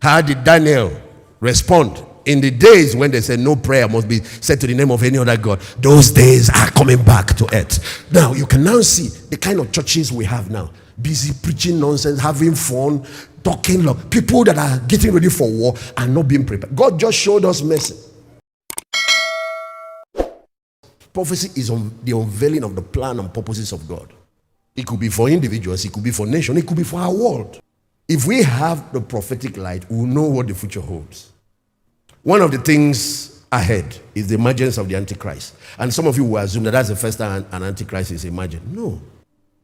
How did Daniel respond? In the days when they said no prayer must be said to the name of any other God, those days are coming back to earth. Now you can now see the kind of churches we have now. Busy preaching nonsense, having fun, talking love. People that are getting ready for war and not being prepared. God just showed us mercy. Prophecy is on the unveiling of the plan and purposes of God. It could be for individuals, it could be for nations, it could be for our world. If we have the prophetic light, we'll know what the future holds. One of the things ahead is the emergence of the Antichrist. And some of you will assume that that's the first time an Antichrist is emerging. No.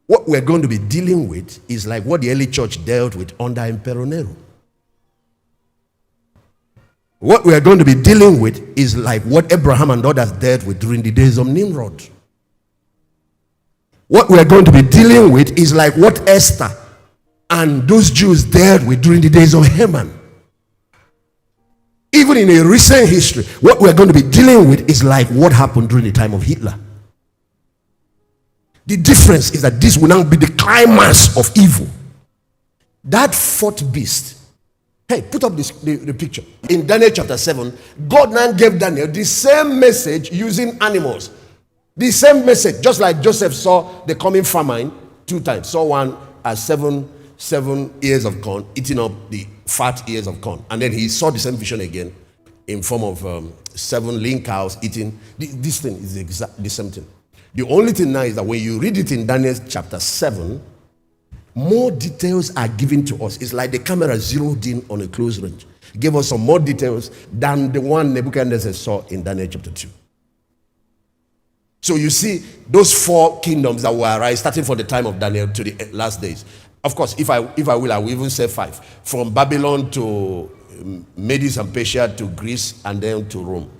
What we're going to be dealing with is like what the early church dealt with under Emperor Nero. What we're going to be dealing with is like what Abraham and others dealt with during the days of Nimrod. What we're going to be dealing with is like what Esther and those Jews dealt with during the days of Haman. Even in a recent history, what we're going to be dealing with is like what happened during the time of Hitler. The difference is that this will now be the climax of evil. That fourth beast. Hey, put up the picture. In Daniel chapter 7, God now gave Daniel the same message using animals. The same message, just like Joseph saw the coming famine 2 times. Saw one as seven ears of corn, eating up the fat ears of corn. And then he saw the same vision again in form of 7 lean cows eating. This thing is exactly the same thing. The only thing now is that when you read it in Daniel chapter 7, more details are given to us. It's like the camera zeroed in on a close range. It gave us some more details than the one Nebuchadnezzar saw in Daniel chapter 2. So you see those 4 kingdoms that will arise starting from the time of Daniel to the last days. Of course, if I will even say 5. From Babylon to Medes and Persia to Greece and then to Rome.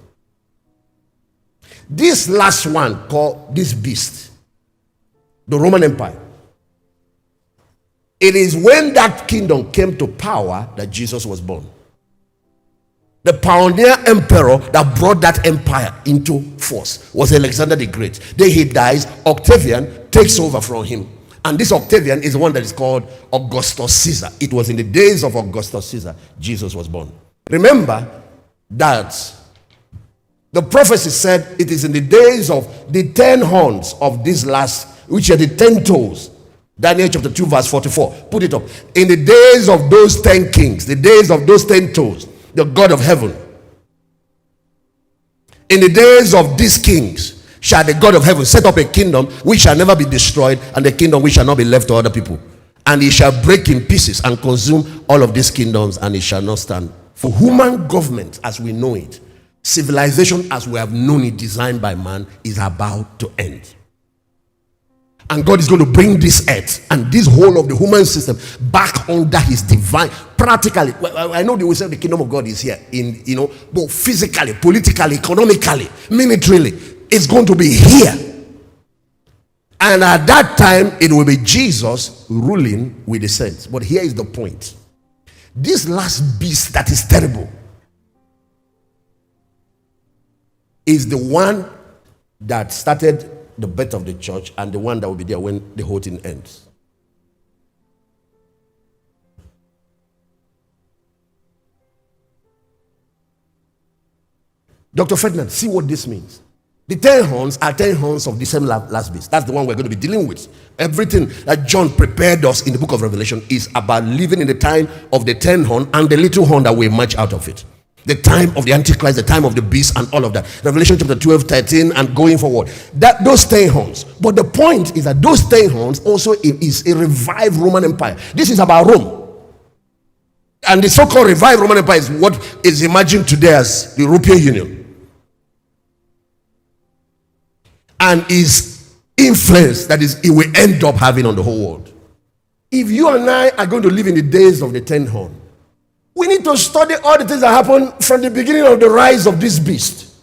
This last one called this beast, the Roman Empire. It is when that kingdom came to power that Jesus was born. The pioneer emperor that brought that empire into force was Alexander the Great. Then he dies, Octavian takes over from him. And this Octavian is the one that is called Augustus Caesar. It was in the days of Augustus Caesar Jesus was born. Remember that the prophecy said it is in the days of the 10 horns of this last, which are the 10 toes. Daniel chapter 2 verse 44. Put it up. In the days of those 10 kings, the days of those 10 toes, the God of heaven. In the days of these kings shall the God of heaven set up a kingdom which shall never be destroyed, and the kingdom which shall not be left to other people. And he shall break in pieces and consume all of these kingdoms, and it shall not stand. For human government as we know it, civilization as we have known it, designed by man, is about to end. And God is going to bring this earth and this whole of the human system back under his divine, practically. I know they will say the kingdom of God is here, but physically, politically, economically, militarily, it's going to be here. And at that time, it will be Jesus ruling with the saints. But here is the point. This last beast that is terrible is the one that started the birth of the church and the one that will be there when the whole thing ends. Dr. Ferdinand, see what this means. The 10 horns are 10 horns of the same last beast. That's the one we're going to be dealing with. Everything that John prepared us in the book of Revelation is about living in the time of the 10 horn and the little horn that will emerge out of it. The time of the Antichrist, the time of the beast, and all of that. Revelation chapter 12, 13, and going forward. Those 10 horns. But the point is that those 10 horns also is a revived Roman Empire. This is about Rome. And the so-called revived Roman Empire is what is imagined today as the European Union. And is influence that is it will end up having on the whole world. If you and I are going to live in the days of the 10 horn, we need to study all the things that happened from the beginning of the rise of this beast.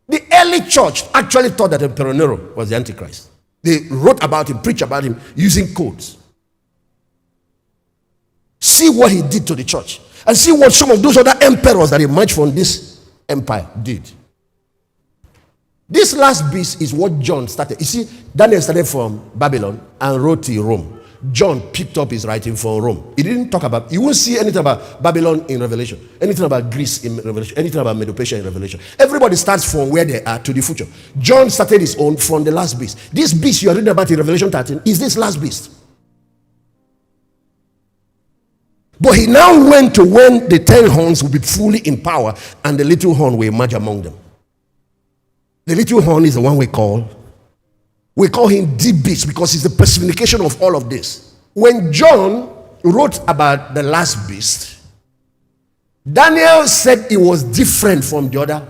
The early church actually thought that Emperor Nero was the Antichrist. They wrote about him, preached about him using codes. See what he did to the church. And see what some of those other emperors that emerged from this empire did. This last beast is what John started. You see, Daniel started from Babylon and wrote to Rome. John picked up his writing from Rome. He didn't talk about, you won't see anything about Babylon in Revelation, anything about Greece in Revelation, anything about Medo-Persia in Revelation. Everybody starts from where they are to the future. John started his own from the last beast. This beast you are reading about in Revelation 13 is this last beast. But he now went to when the 10 horns will be fully in power and the little horn will emerge among them. The little horn is the one we call him the beast, because he's the personification of all of this. When John wrote about the last beast, Daniel said it was different from the other.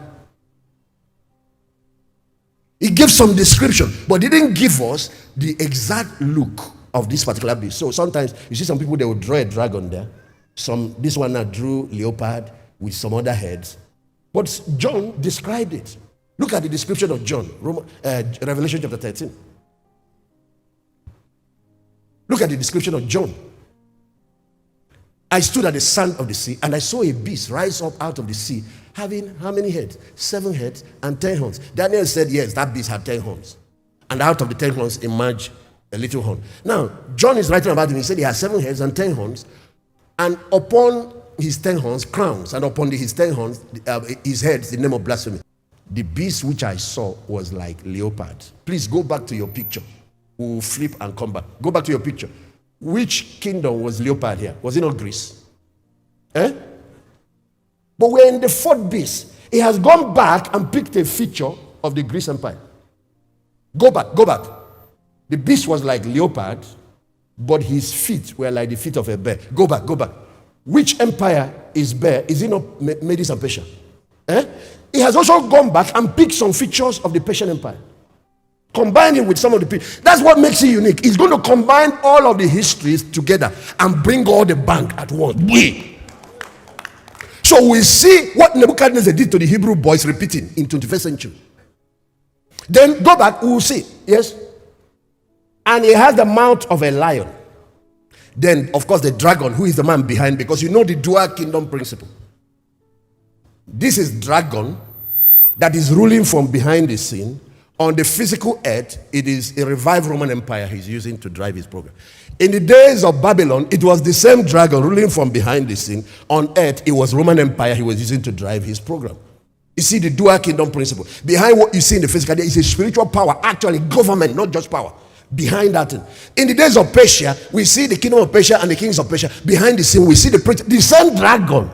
He gave some description, but didn't give us the exact look of this particular beast. So sometimes you see some people, they will draw a dragon there. This one now drew leopard with some other heads. But John described it. Look at the description of John, Revelation chapter 13. Look at the description of John. I stood at the sand of the sea, and I saw a beast rise up out of the sea, having how many heads? 7 heads and 10 horns. Daniel said, yes, that beast had 10 horns. And out of the 10 horns emerged a little horn. Now, John is writing about him. He said he has 7 heads and 10 horns. And upon his 10 horns, crowns. And upon his 10 horns, his heads, the name of blasphemy. The beast which I saw was like leopard. Please go back to your picture. We'll flip and come back. Go back to your picture. Which kingdom was leopard here? Was it not Greece? But we're in the 4th beast. He has gone back and picked a feature of the Greece Empire. Go back. The beast was like leopard, but his feet were like the feet of a bear. Go back. Which empire is bear? Is it not Medes and Persia? He has also gone back and picked some features of the Persian Empire, combining with some of the people. That's what makes it unique. He's going to combine all of the histories together and bring all the bank at once. So we see what Nebuchadnezzar did to the Hebrew boys repeating in 21st century. Then go back, we will see. Yes? And he has the mouth of a lion. Then, of course, the dragon, who is the man behind, because you know the dual kingdom principle. This is dragon that is ruling from behind the scene. On the physical earth, it is a revived Roman Empire he's using to drive his program. In the days of Babylon, it was the same dragon ruling from behind the scene. On earth, it was Roman Empire he was using to drive his program. You see the dual kingdom principle. Behind what you see in the physical, there is a spiritual power, actually government, not just power. Behind that thing. In the days of Persia, we see the kingdom of Persia and the kings of Persia. Behind the scene, we see the same dragon.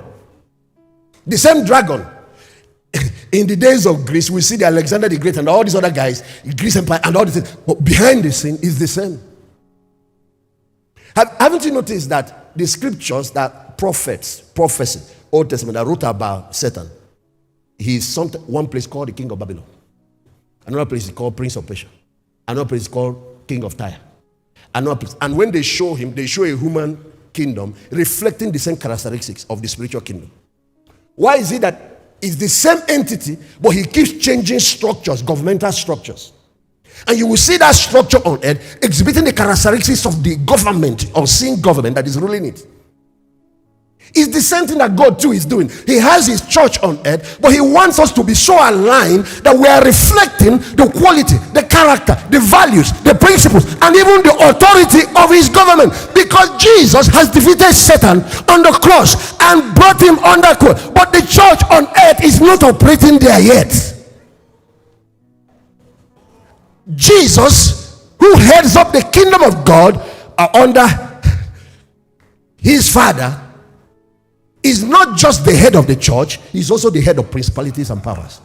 The same dragon. In the days of Greece, we see the Alexander the Great and all these other guys, the Greece Empire and all these things. But behind the scene is the same. Haven't you noticed that the scriptures that prophecy, Old Testament, that wrote about Satan, he's one place called the king of Babylon. Another place is called Prince of Persia. Another place is called King of Tyre. Another place. And when they show him, they show a human kingdom reflecting the same characteristics of the spiritual kingdom. Why is it that it's the same entity, but he keeps changing structures, governmental structures? And you will see that structure on earth exhibiting the characteristics of the government, unseen government that is ruling it. It's the same thing that God too is doing. He has his church on earth, but he wants us to be so aligned that we are reflecting the quality, the character, the values, the principles, and even the authority of his government. Because Jesus has defeated Satan on the cross and brought him under control. But the church on earth is not operating there yet. Jesus, who heads up the kingdom of God under his Father, is not just the head of the church, he's also the head of principalities and powers.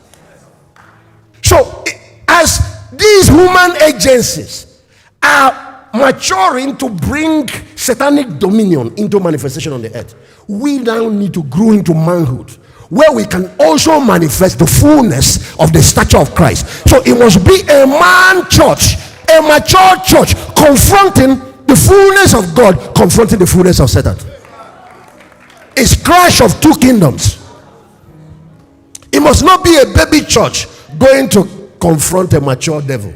So, as these human agencies are maturing to bring satanic dominion into manifestation on the earth, we now need to grow into manhood, where we can also manifest the fullness of the stature of Christ. So it must be a man church, a mature church, confronting the fullness of God, confronting the fullness of Satan. It's clash of two kingdoms. It must not be a baby church going to confront a mature devil.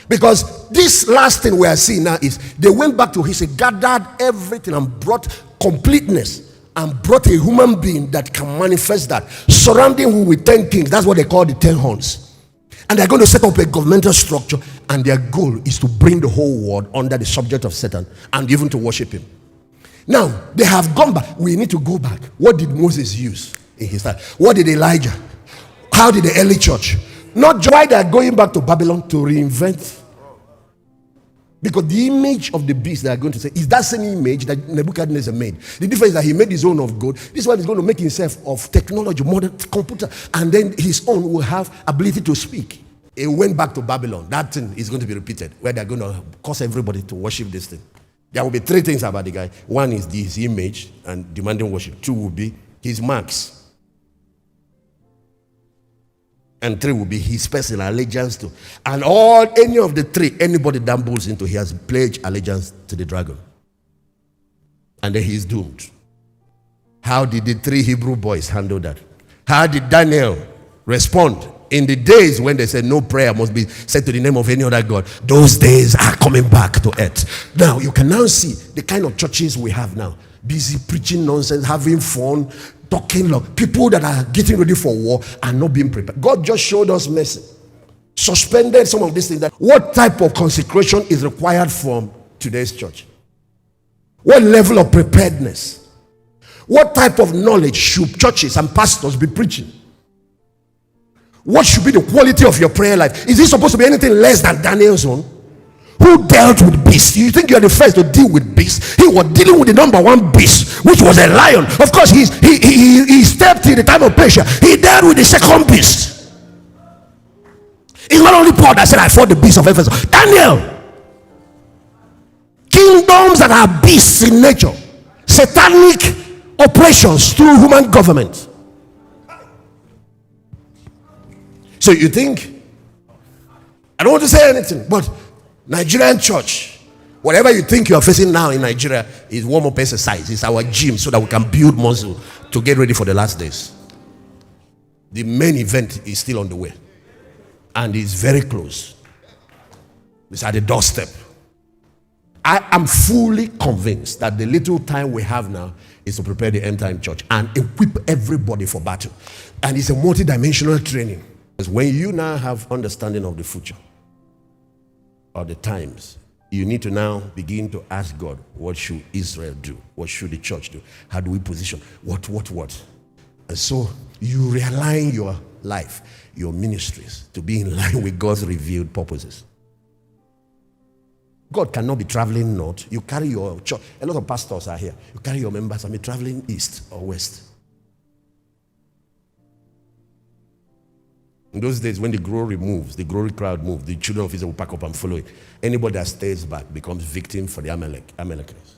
Because this last thing we are seeing now is they went back to his, gathered everything and brought completeness and brought a human being that can manifest that, surrounding him with 10 kings. That's what they call the 10 horns. And they're going to set up a governmental structure and their goal is to bring the whole world under the subject of Satan and even to worship him. Now, they have gone back. We need to go back. What did Moses use in his time? What did Elijah? How did the early church? Not just why they are going back to Babylon to reinvent. Because the image of the beast they are going to say is that same image that Nebuchadnezzar made. The difference is that he made his own of gold. This one is going to make himself of technology, modern computer, and then his own will have ability to speak. He went back to Babylon. That thing is going to be repeated, where they're going to cause everybody to worship this thing. There will be three things about the guy. One is his image and demanding worship. Two will be his marks. And three will be his personal allegiance to. And any of the three, anybody dabbles into, he has pledged allegiance to the dragon. And then he's doomed. How did the three Hebrew boys handle that? How did Daniel respond? In the days when they said no prayer must be said to the name of any other God, those days are coming back to earth. Now, you can now see the kind of churches we have now. Busy preaching nonsense, having fun, talking love. People that are getting ready for war and not being prepared. God just showed us mercy. Suspended some of these things. That what type of consecration is required from today's church? What level of preparedness? What type of knowledge should churches and pastors be preaching? What should be the quality of your prayer life? Is it supposed to be anything less than Daniel's own? Who dealt with beasts? You think you're the first to deal with beasts? He was dealing with the number one beast, which was a lion. Of course, he stepped in the time of Persia. He dealt with the second beast. It's not only Paul that said, I fought the beast of Ephesus. Daniel. Kingdoms that are beasts in nature. Satanic operations through human government. So you think, I don't want to say anything, but Nigerian church, whatever you think you are facing now in Nigeria is warm-up exercise. It's our gym so that we can build muscle to get ready for the last days. The main event is still on the way. And it's very close. It's at the doorstep. I am fully convinced that the little time we have now is to prepare the end-time church and equip everybody for battle. And it's a multi-dimensional training. Because when you now have understanding of the future or the times, you need to now begin to ask God, what should Israel do? What should the church do? How do we position? What? And so you realign your life, your ministries, to be in line with God's revealed purposes. God cannot be traveling north. You carry your church. A lot of pastors are here. You carry your members and be traveling east or west. In those days, when the glory moves, the glory crowd moves, the children of Israel will pack up and follow it. Anybody that stays back becomes victim for the Amalekites.